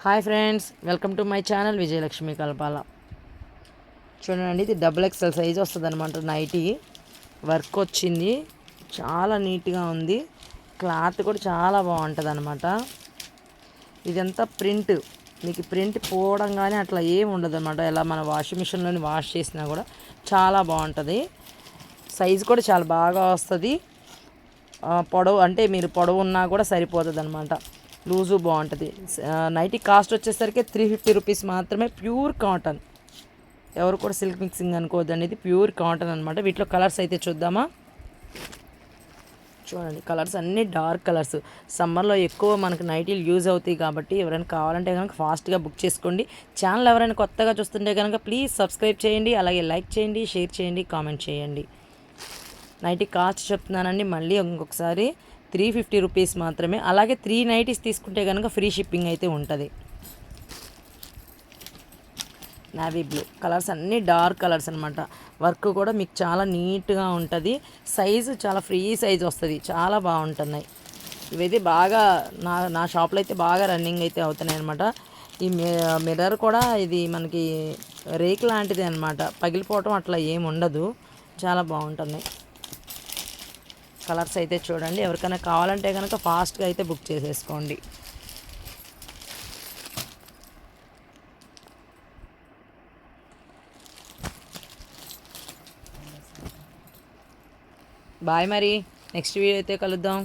Hi friends, welcome to my channel Vijayalakshmi Kalpala. చూడండి, ఇది double XL size వస్తుంది అనమాట. నైటీ వర్క్ వచ్చింది, చాలా నీట్గా ఉంది. క్లాత్ కూడా చాలా బాగుంటుంది అనమాట. ఇదంతా ప్రింట్, మీకు ప్రింట్ పోవడం కానీ అట్లా ఏమి ఉండదు అనమాట. ఎలా మన వాషింగ్ మిషన్లోని వాష్ చేసినా కూడా చాలా బాగుంటుంది. సైజు కూడా చాలా బాగా వస్తుంది. పొడవు అంటే మీరు పొడవు ఉన్నా కూడా సరిపోతుంది అనమాట. లూజు బాగుంటుంది. నైటీ కాస్ట్ వచ్చేసరికి 350 రూపీస్ మాత్రమే. ప్యూర్ కాటన్, ఎవరు కూడా సిల్క్ మిక్సింగ్ అనుకోవద్దండి, ఇది ప్యూర్ కాటన్ అనమాట. వీటిలో కలర్స్ అయితే చూద్దామా. చూడండి, కలర్స్ అన్నీ డార్క్ కలర్స్. సమ్మర్లో ఎక్కువ మనకు నైటీలు యూజ్ అవుతాయి కాబట్టి ఎవరైనా కావాలంటే కనుక ఫాస్ట్గా బుక్ చేసుకోండి. ఛానల్ ఎవరైనా కొత్తగా చూస్తుంటే కనుక ప్లీజ్ సబ్స్క్రైబ్ చేయండి, అలాగే లైక్ చేయండి, షేర్ చేయండి, కామెంట్ చేయండి. నైటీ కాస్ట్ చెప్తున్నానండి మళ్ళీ ఇంకొకసారి, 350 రూపీస్ మాత్రమే. అలాగే 3 నైటీస్ తీసుకుంటే కనుక ఫ్రీ షిప్పింగ్ అయితే ఉంటుంది. నావీ బ్లూ కలర్స్ అన్నీ డార్క్ కలర్స్ అనమాట. వర్క్ కూడా మీకు చాలా నీట్గా ఉంటుంది. సైజు చాలా ఫ్రీ సైజ్ వస్తుంది, చాలా బాగుంటున్నాయి. ఇవైతే బాగా నా షాప్లో అయితే బాగా రన్నింగ్ అయితే అవుతున్నాయి అనమాట. ఈ మిర్రర్ కూడా ఇది మనకి రేక్ లాంటిది అనమాట, పగిలిపోవటం అట్లా ఏమి ఉండదు, చాలా బాగుంటున్నాయి. కలర్స్ అయితే చూడండి, ఎవరికైనా కావాలంటే కనుక ఫాస్ట్గా అయితే బుక్ చేసేసుకోండి. బాయ్, మరి నెక్స్ట్ వీడియో అయితే కలుద్దాం.